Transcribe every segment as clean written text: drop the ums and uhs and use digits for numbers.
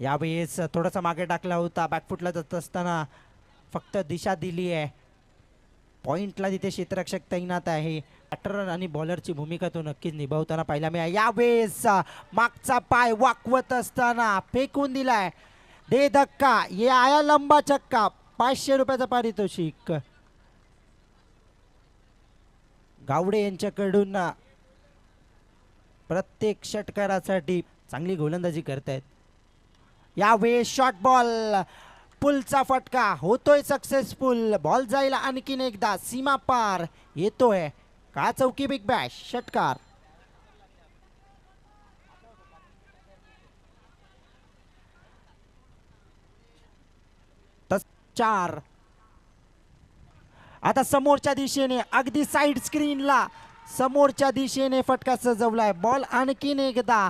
यावेळेस थोडासा मागे टाकला होता, बॅकफुटला जात असताना फक्त दिशा दिली आहे. पॉइंटला तिथे क्षेत्ररक्षक तैनात आहे. बॅटर आणि बॉलरची भूमिका तो नक्कीच निभावताना पाहिला मिळाला. यावेळेस मागचा पाय वाकवत असताना फेकून दिलाय. दे धक्का, ये आया लंबा चक्का. 500 रुपयाचा पारितोषिक गावडे यांच्याकडून. प्रत्येक षटकारासाठी चांगली गोलंदाजी करतायत. यावेळेस शॉर्ट बॉल, पुलचा फटका होतोय सक्सेसफुल. बॉल जाईल आणखीन एकदा, सीमा पार येतोय. का चौकी बिग बॅश षटकार. चार. आता समोरच्या दिशेने अगदी साइड स्क्रीनला समोरच्या दिशेने फटका सजवलाय. बॉल आणखीन एकदा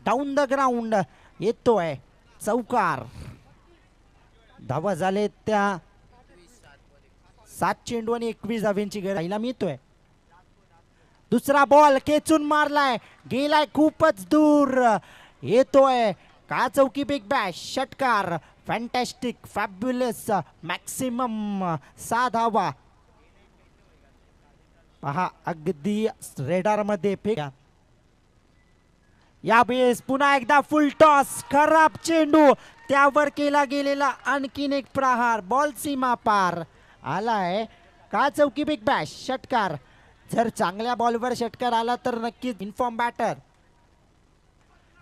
डाऊन द ग्राउंड येतोय. चौकार. धावा झाले त्या 7 चेंडू आणि 21 धाव्यांची गरज मिळतोय. दुसरा बॉल खेचून मारलाय, गेलाय खूपच दूर. येतोय का चौकी बिग बॅश षटकार. फॅन्टॅस्टिक, फॅब्युलस, मॅक्सिमम 6 धावा. पहा अगदी रेडार मध्ये फेक. यावेळेस पुन्हा एकदा फुल टॉस, खराब चेंडू, त्यावर केला गेलेला आणखीन एक प्रहार. बॉल सीमा पार आलाय. का चौकी बिग बॅश षटकार. जर चांगल्या बॉलवर षटकार आला तर नक्कीच इन्फॉर्म बॅटर.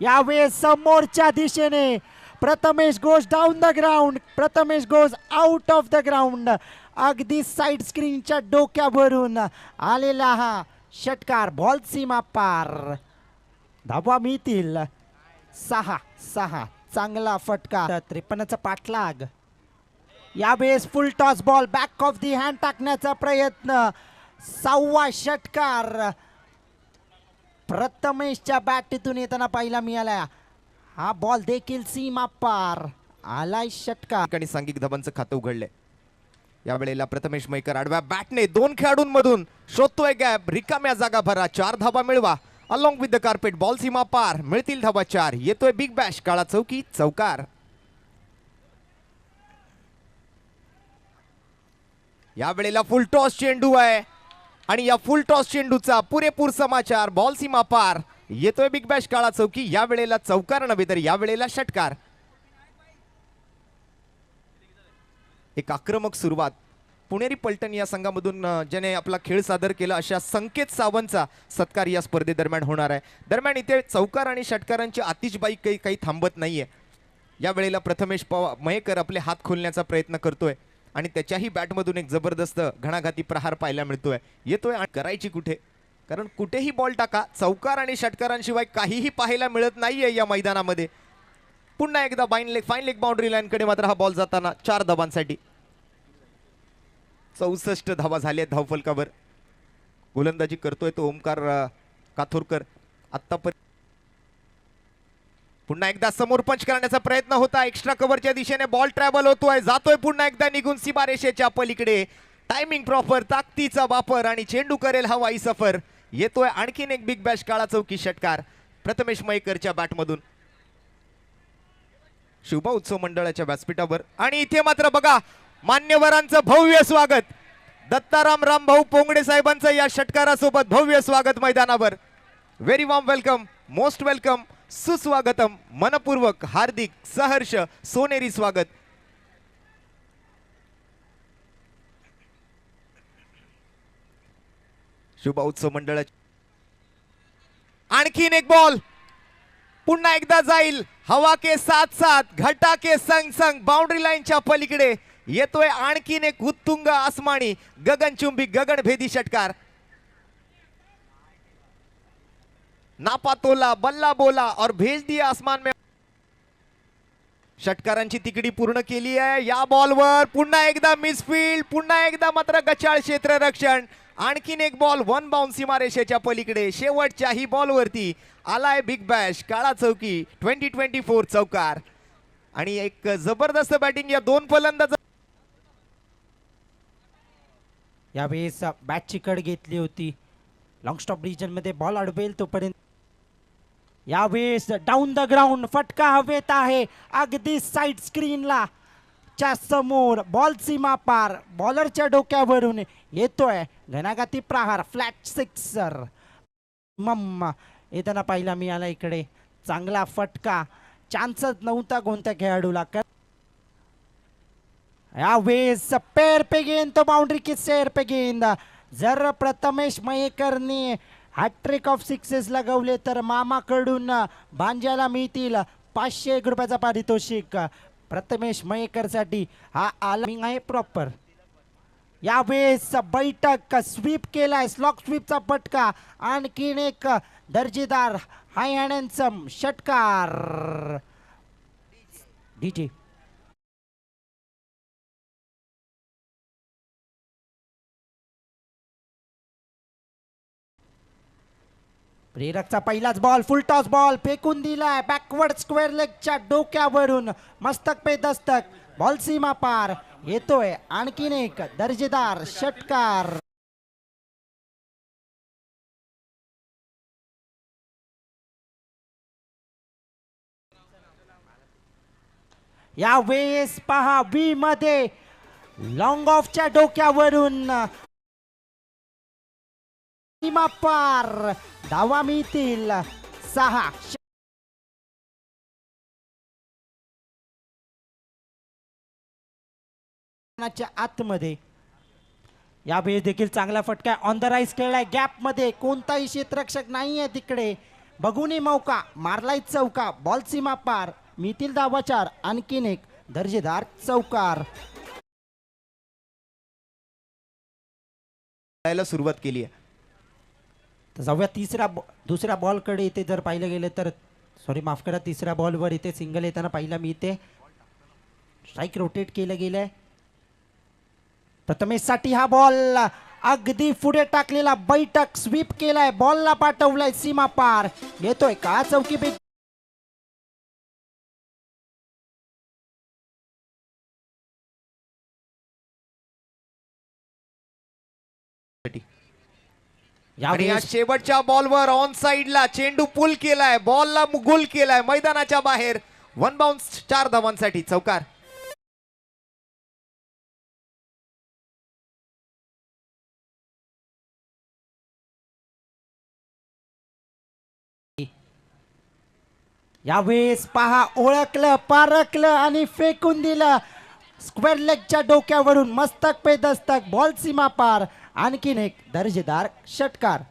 यावेळेस समोरच्या दिशेने Prathamesh goes down the ground. Prathamesh goes out of the ground. अगदी साइड स्क्रीनच्या डोक्यावरून आलेला हा षटकार. बॉल सीमा पार. धावा मिळतील 6. चांगला फटका. 53चा पाठलाग. यावेळेस फुल toss ball back of the hand टाकण्याचा प्रयत्न. 6वा षटकार प्रथमेशच्या बॅटीतून येताना पाहिला मिळाला. हा बॉल देखील सीमा पार आलाय. षटकार आणि सांघिक धावांचं खातं उघडलंय. यावेळेला प्रथमेश मैकर आडव्या बॅटने 2 खेळाडूंमधून शोधतोय गॅप. रिकाम्या जागा भरा, 4 धावा मिळवा. Along with the carpet. Ball सीमा पार, मिळतील धावा 4. येतोय बिग बॅश, काळा चौकी, चौकार. यावेळेला फुल टॉस चेंडू आहे आणि या फुल टॉस चेंडूचा पुरेपूर समाचार. बॉल सीमा पार, येतोय बिग बॅश, काळा चौकी. यावेळेला चौकार नव्हे तर यावेळेला षटकार. एक आक्रमक सुरुवात पुणेरी पलटण या संघामधून ज्याने आपला खेळ सादर केला अशा संकेत सावंतचा सत्कार या स्पर्धेदरम्यान होणार आहे. दरम्यान इथे चौकार आणि षटकारांची आतिषबाई काही थांबत नाहीये. यावेळेला प्रथमेश मयेकर आपले हात खोलण्याचा प्रयत्न करतोय आणि त्याच्याही बॅटमधून एक जबरदस्त घणाघाती प्रहार पाहायला मिळतोय. येतोय आणि करायची कुठे, कारण कुठेही बॉल टाका, चौकार आणि षटकारांशिवाय काहीही पाहायला मिळत नाहीये या मैदानामध्ये. पुन्हा एकदा फाईन लेग बाउंड्री लाईन कडे मात्र हा बॉल जाताना 4 धावांसाठी. 64 धावा झाले धावफलकावर. गोलंदाजी करतोय तो ओमकार काथोरकर. आतापर्यंत पुन्हा एकदा समोर पंच करण्याचा प्रयत्न होता. एक्स्ट्रा कव्हरच्या दिशेने बॉल ट्रॅव्हल होतोय, जातोय पुन्हा एकदा निघून सीमारेषेच्या पलीकडे. टायमिंग प्रॉपर, ताकदीचा वापर आणि चेंडू करेल हवाई सफर. येतोय आणखीन एक बिग बॅश, काळा चौकी षटकार प्रथमेश मयेकरच्या बॅटमधून. शुभा उत्सव मंडळाच्या व्यासपीठावर आणि इथे मात्र बघा मान्यवरांचं भव्य स्वागत. दत्ताराम रामभाऊ पोंगडे साहेबांचं या षटकारासोबत भव्य स्वागत मैदानावर. Very warm welcome, most welcome, सुस्वागतम, मनपूर्वक हार्दिक सहर्ष सोनेरी स्वागत. शुभा उत्सव मंडळाची आणखीन एक बॉल पुन्हा एकदा जाईल. हवा के साथ साथ घटा के संग संग बाउंड्री लाईनच्या पलीकडे. येतोय आणखीन एक उत्तुंग आसमानी गगनचुंबी गगनभेदी षटकार. नापा तोला, बल्ला बोला और भेज दिया आसमान में. षटकारांची तिकडी पूर्ण केली आहे. या बॉलवर पुन्हा एकदा मिसफील्ड, पुन्हा एकदा मात्र गचाळ क्षेत्ररक्षण. आणखीन एक बॉल वन बाउंस सीमारेषेच्या पलीकडे. शेवटच्याही बॉलवरती आलाय बिग बॅश, काळा चौकी, 2024 चौकार. आणि एक जबरदस्त बॅटिंग या 2 फलंदाज. यावेळेस बॅटची कड घेतली होती. लॉंग स्टॉप रिजन मध्ये बॉल अडवेल तोपर्यंत यावेळेस डाऊन द ग्राउंड फटका हवेत आहे अगदी साईड स्क्रीनला च्या समोर बॉल सीमा पार बॉलरच्या डोक्यावरून येतोय घणाघाती प्रहार फ्लॅट सिक्सर मम्मा येताना पाहिला मिळाला इकडे चांगला फटका चान्सच नव्हता कोणत्या खेळाडूला यावेळेस पेर पे गेंद तो बाउंड्री की सेर पे गेंद जर प्रथमेश मयेकरनी हॅट्रिक ऑफ सिक्सेस लगवले तर मामाकडून भांज्याला मिळतील 501 रुपयाचा पारितोषिक प्रथमेश मयेकरसाठी हा आलमिंग आहे प्रॉपर यावेळेस बैठक स्वीप केलाय स्लॉक स्वीपचा फटका आणखीन एक दर्जेदार हाय अँड हँडसम षटकार डीजे प्रेरकचा पहिलाच बॉल फुल टॉस बॉल फेकून दिलाय बॅकवर्ड स्क्वेअर लेगच्या डोक्यावरून मस्तक पे दस्तक बॉल सीमा पार येतोय आणखीन एक दर्जेदार षटकार यावेळेस पहा बी मध्ये लॉंग ऑफच्या डोक्यावरून सीमा पार धावा मिळतील 6 आतमध्ये यावेळी देखील चांगला फटका ऑन द राईस खेळलाय गॅप मध्ये कोणताही क्षेत्ररक्षक नाहीये तिकडे बघूनही मौका मारलाय चौका बॉल सीमा पार मिळतील धावा 4 आणखीन एक दर्जेदार चौकार सुरुवात केली आहे तर जाऊया दुसऱ्या बॉलकडे इथे जर पाहिलं गेलं तर सॉरी माफ करा तिसऱ्या बॉलवर इथे सिंगल येताना पाहिला मी इथे स्ट्राईक रोटेट केलं गेलंय प्रथमेशसाठी हा बॉल अगदी पुढे टाकलेला बैठक स्वीप केलाय बॉलला पाठवलाय सीमा पार येतोय का चौकी पे आणि या शेवटच्या बॉलवर ऑन साइडला चेंडू पुल केलाय बॉलला गुल केलाय मैदानाच्या बाहेर 1 बाउन्स 4 धावांसाठी चौकार यावेळेस पहा ओळखलं पारखलं आणि फेकून दिलं स्क्वेअर लेगच्या डोक्यावरून मस्तक पे दस्तक बॉल सीमा पार आणखीन एक दर्जेदार षटकार